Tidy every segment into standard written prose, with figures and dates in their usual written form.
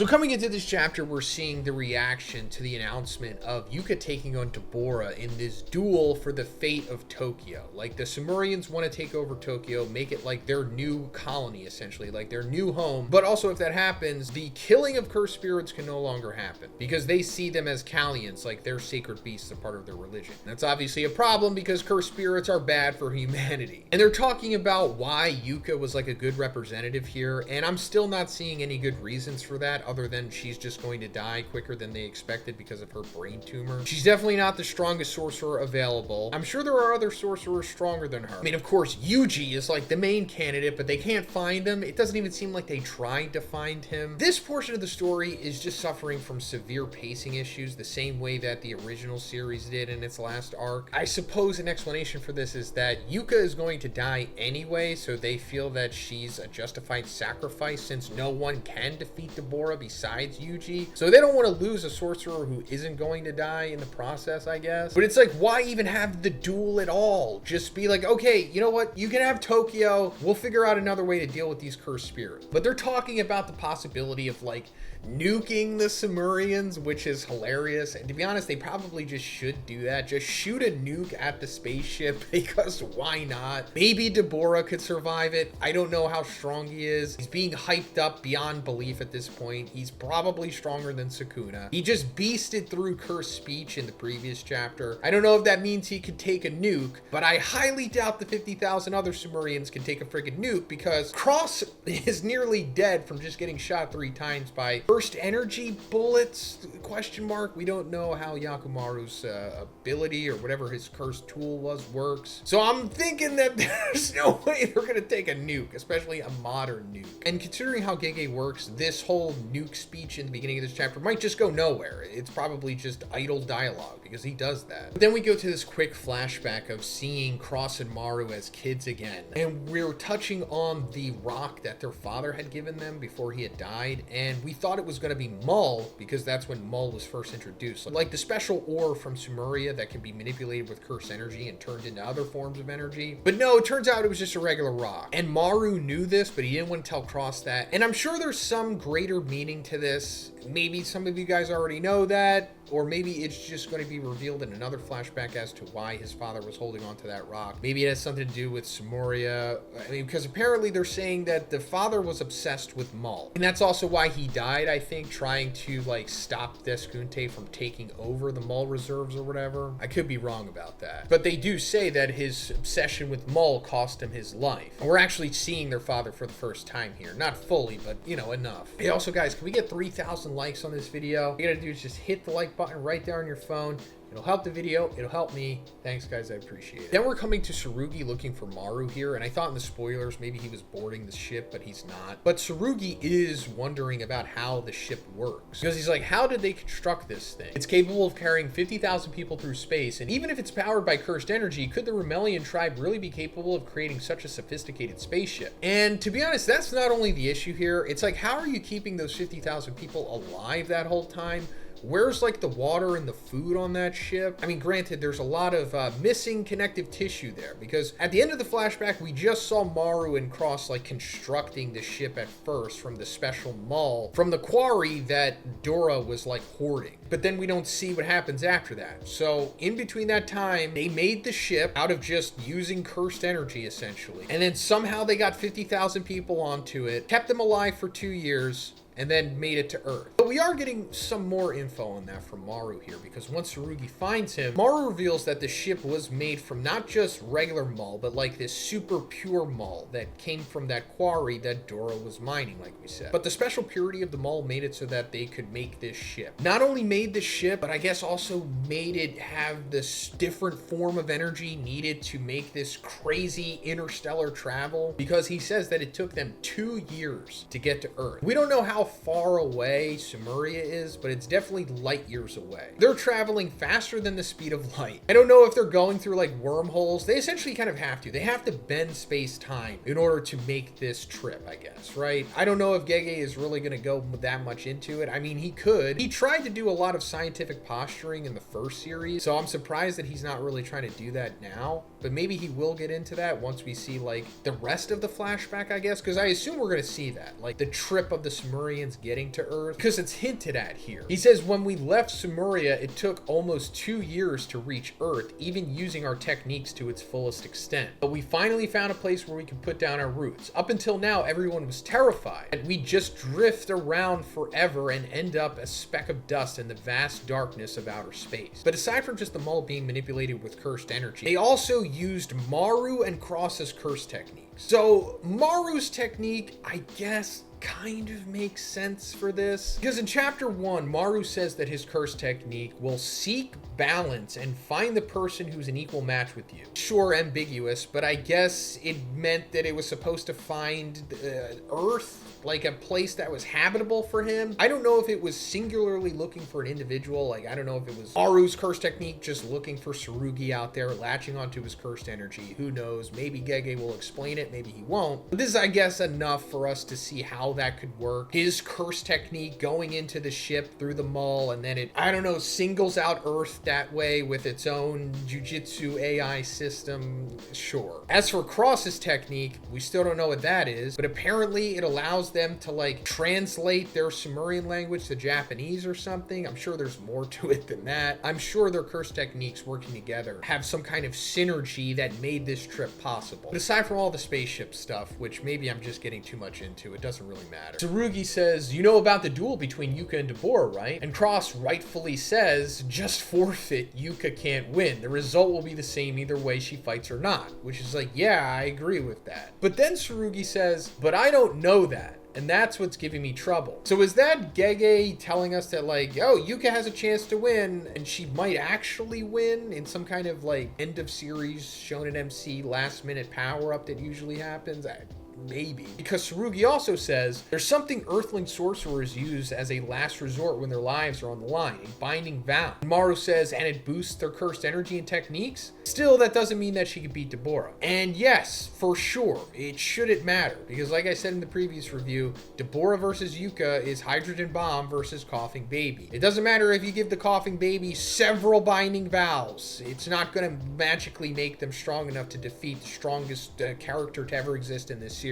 So coming into this chapter, we're seeing the reaction to the announcement of Yuka taking on Dabura in this duel for the fate of Tokyo. Like, the Sumerians want to take over Tokyo, make it like their new colony, essentially, like their new home. But also, if that happens, the killing of cursed spirits can no longer happen because they see them as Kalians, like their sacred beasts, a part of their religion. That's obviously a problem because cursed spirits are bad for humanity. And they're talking about why Yuka was like a good representative here, and I'm still not seeing any good reasons for that, other than she's just going to die quicker than they expected because of her brain tumor. She's definitely not the strongest sorcerer available. I'm sure there are other sorcerers stronger than her. I mean, of course, Yuji is like the main candidate, but they can't find him. It doesn't even seem like they tried to find him. This portion of the story is just suffering from severe pacing issues, the same way that the original series did in its last arc. I suppose an explanation for this is that Yuka is going to die anyway, so they feel that she's a justified sacrifice since no one can defeat Dabura besides Yuji. So they don't want to lose a sorcerer who isn't going to die in the process, I guess. But it's like, why even have the duel at all? Just be like, okay, you know what? You can have Tokyo. We'll figure out another way to deal with these cursed spirits. But they're talking about the possibility of like nuking the Sumerians, which is hilarious. And to be honest, they probably just should do that. Just shoot a nuke at the spaceship because why not? Maybe Dabura could survive it. I don't know how strong he is. He's being hyped up beyond belief at this point. He's probably stronger than Sukuna. He just beasted through cursed speech in the previous chapter. I don't know if that means he could take a nuke, but I highly doubt the 50,000 other Sumerians can take a freaking nuke because Cross is nearly dead from just getting shot 3 times by burst energy bullets, question mark. We don't know how Yakumaru's ability or whatever his cursed tool was works. So I'm thinking that there's no way they're gonna take a nuke, especially a modern nuke. And considering how Gege works, this whole nuke speech in the beginning of this chapter might just go nowhere. It's probably just idle dialogue because he does that. But then we go to this quick flashback of seeing Cross and Maru as kids again. And we're touching on the rock that their father had given them before he had died. And we thought it was going to be Mull because that's when Mull was first introduced. Like the special ore from Sumeria that can be manipulated with cursed energy and turned into other forms of energy. But no, it turns out it was just a regular rock. And Maru knew this, but he didn't want to tell Cross that. And I'm sure there's some greater meaning to this. Maybe some of you guys already know that, or maybe it's just going to be revealed in another flashback as to why his father was holding on to that rock. Maybe it has something to do with Sumeria. I mean, because apparently they're saying that the father was obsessed with Mull. And that's also why he died, I think, trying to like stop Deskunte from taking over the Mull reserves or whatever. I could be wrong about that. But they do say that his obsession with Mull cost him his life. And we're actually seeing their father for the first time here. Not fully, but you know, enough. Hey, also guys, can we get 3,000 likes on this video? All you gotta do is just hit the like button right there on your phone. It'll help the video. It'll help me. Thanks, guys. I appreciate it. Then we're coming to Surugi looking for Maru here. And I thought in the spoilers, maybe he was boarding the ship, but he's not. But Surugi is wondering about how the ship works. Because he's like, how did they construct this thing? It's capable of carrying 50,000 people through space. And even if it's powered by cursed energy, could the Remelian tribe really be capable of creating such a sophisticated spaceship? And to be honest, that's not only the issue here. It's like, how are you keeping those 50,000 people alive that whole time? Where's like the water and the food on that ship? I mean, granted, there's a lot of missing connective tissue there because at the end of the flashback, we just saw Maru and Cross like constructing the ship at first from the special mull from the quarry that Dora was like hoarding. But then we don't see what happens after that. So in between that time, they made the ship out of just using cursed energy essentially. And then somehow they got 50,000 people onto it, kept them alive for 2 years, and then made it to Earth. But we are getting some more info on that from Maru here, because once Surugi finds him, Maru reveals that the ship was made from not just regular mull, but like this super pure mull that came from that quarry that Dora was mining, like we said. But the special purity of the mull made it so that they could make this ship. Not only made the ship, but I guess also made it have this different form of energy needed to make this crazy interstellar travel, because he says that it took them 2 years to get to Earth. We don't know how far away Sumeria is, but it's definitely light years away. They're traveling faster than the speed of light. I don't know if they're going through like wormholes. They essentially kind of have to. They have to bend space-time in order to make this trip, I guess, right? I don't know if Gege is really going to go that much into it. I mean, he could. He tried to do a lot of scientific posturing in the first series, so I'm surprised that he's not really trying to do that now, but maybe he will get into that once we see like the rest of the flashback, I guess, because I assume we're going to see that, like the trip of the Sumerians getting to Earth, because it's hinted at here. He says, when we left Sumeria, it took almost 2 years to reach Earth, even using our techniques to its fullest extent. But we finally found a place where we could put down our roots. Up until now, everyone was terrified, and we just drift around forever and end up a speck of dust in the vast darkness of outer space. But aside from just the mall being manipulated with cursed energy, they also used Maru and Cross's curse techniques. So Maru's technique, I guess, kind of makes sense for this, because in chapter 1, Maru says that his curse technique will seek balance and find the person who's an equal match with you. Sure, ambiguous, but I guess it meant that it was supposed to find Earth, like a place that was habitable for him. I don't know if it was singularly looking for an individual. Like, I don't know if it was Maru's curse technique just looking for Surugi out there, latching onto his cursed energy. Who knows? Maybe Gege will explain it, maybe he won't. But this is, I guess, enough for us to see how that could work. His curse technique going into the ship through the mall, and then it, I don't know, singles out Earth that way with its own Jujutsu AI system. Sure. As for Cross's technique, we still don't know what that is, but apparently it allows them to like translate their Sumerian language to Japanese or something. I'm sure there's more to it than that. I'm sure their curse techniques working together have some kind of synergy that made this trip possible. But aside from all the spaceship stuff, which maybe I'm just getting too much into, it doesn't really matter. Surugi says, you know about the duel between Yuka and Dabura, right? And Cross rightfully says, just forfeit, Yuka can't win. The result will be the same either way she fights or not, which is like, yeah, I agree with that. But then Surugi says, but I don't know that. And that's what's giving me trouble. So is that Gege telling us that like, oh, Yuka has a chance to win and she might actually win in some kind of like end of series Shonen MC last minute power up that usually happens? Maybe. Because Surugi also says there's something Earthling sorcerers use as a last resort when their lives are on the line, a binding vow. And Maru says, and it boosts their cursed energy and techniques. Still, that doesn't mean that she could beat Dabura. And yes, for sure, it shouldn't matter. Because like I said in the previous review, Dabura versus Yuka is Hydrogen Bomb versus Coughing Baby. It doesn't matter if you give the Coughing Baby several binding vows. It's not going to magically make them strong enough to defeat the strongest character to ever exist in this series.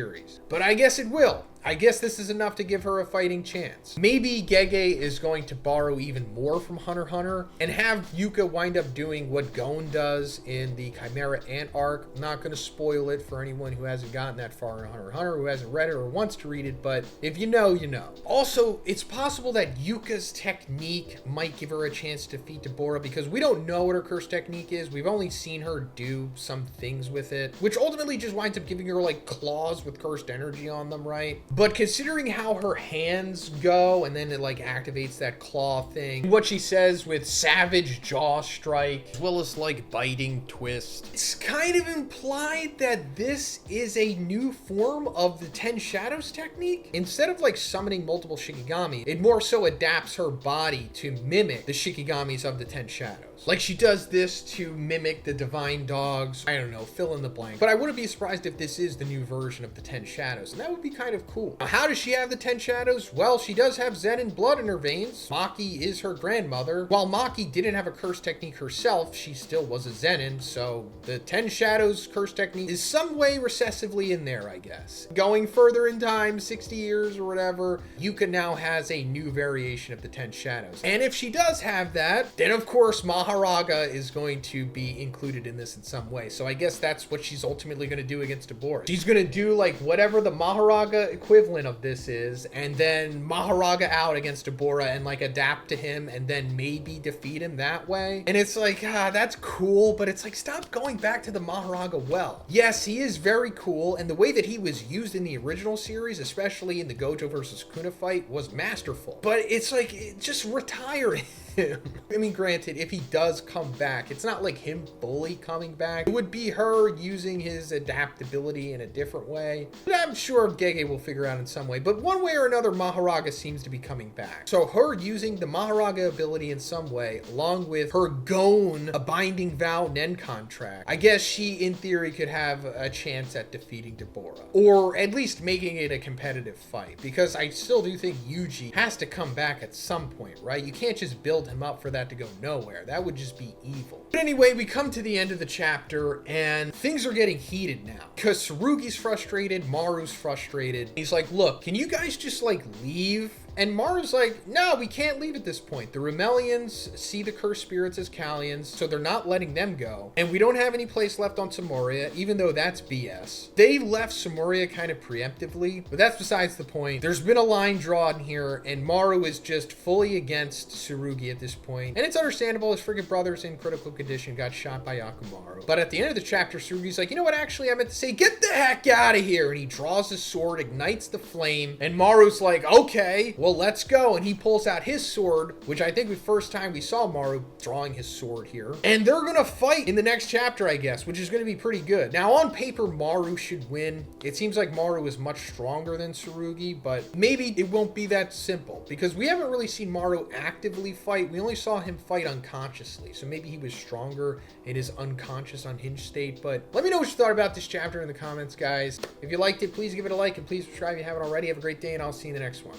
But I guess it will. I guess this is enough to give her a fighting chance. Maybe Gege is going to borrow even more from Hunter x Hunter and have Yuka wind up doing what Gon does in the Chimera Ant arc. I'm not going to spoil it for anyone who hasn't gotten that far in Hunter x Hunter, who hasn't read it or wants to read it, but if you know, you know. Also, it's possible that Yuka's technique might give her a chance to defeat Dabura because we don't know what her curse technique is. We've only seen her do some things with it, which ultimately just winds up giving her like claws with cursed energy on them, right? But considering how her hands go and then it like activates that claw thing, what she says with savage jaw strike, as well as like biting twist, it's kind of implied that this is a new form of the 10 Shadows technique. Instead of like summoning multiple Shikigami, it more so adapts her body to mimic the Shikigamis of the 10 Shadows. Like she does this to mimic the divine dogs. I don't know, fill in the blank. But I wouldn't be surprised if this is the new version of the 10 Shadows, and that would be kind of cool. Now, how does she have the 10 Shadows? Well, she does have Zenin blood in her veins. Maki is her grandmother. While Maki didn't have a curse technique herself, she still was a Zenin, so the 10 Shadows curse technique is some way recessively in there, I guess. Going further in time, 60 years or whatever, Yuka now has a new variation of the 10 Shadows. And if she does have that, then of course Mahoraga is going to be included in this in some way. So I guess that's what she's ultimately going to do against Dabura. She's going to do like whatever the Mahoraga equivalent of this is, and then Mahoraga out against Dabura and like adapt to him and then maybe defeat him that way. And it's like, that's cool, but it's like, stop going back to the Mahoraga well. Yes, he is very cool, and the way that he was used in the original series, especially in the Gojo versus Kuna fight, was masterful. But it's like, just retire him. I mean, granted, if he does come back, it's not like him fully coming back. It would be her using his adaptability in a different way. But I'm sure Gege will figure figure out in some way. But one way or another, Mahoraga seems to be coming back. So her using the Mahoraga ability in some way, along with her Gon, a binding vow Nen contract, I guess she, in theory, could have a chance at defeating Dabura. Or at least making it a competitive fight. Because I still do think Yuji has to come back at some point, right? You can't just build him up for that to go nowhere. That would just be evil. But anyway, we come to the end of the chapter, and things are getting heated now. Because Surugi's frustrated, Maru's frustrated. He's like, look, can you guys just, like, leave? And Maru's like, no, we can't leave at this point. The Remelians see the cursed spirits as Kallians, so they're not letting them go. And we don't have any place left on Samoria, even though that's BS. They left Samoria kind of preemptively, but that's besides the point. There's been a line drawn here, and Maru is just fully against Surugi at this point. And it's understandable, his friggin' brother's in critical condition, got shot by Yakumaru. But at the end of the chapter, Surugi's like, you know what, actually, I meant to say, get the heck out of here. And he draws his sword, ignites the flame, and Maru's like, okay, well, let's go. And he pulls out his sword, which I think was the first time we saw Maru drawing his sword here. And they're gonna fight in the next chapter, I guess, which is gonna be pretty good. Now, on paper, Maru should win. It seems like Maru is much stronger than Surugi, but maybe it won't be that simple because we haven't really seen Maru actively fight. We only saw him fight unconsciously. So maybe he was stronger in his unconscious unhinged state. But let me know what you thought about this chapter in the comments, guys. If you liked it, please give it a like and please subscribe if you haven't already. Have a great day and I'll see you in the next one.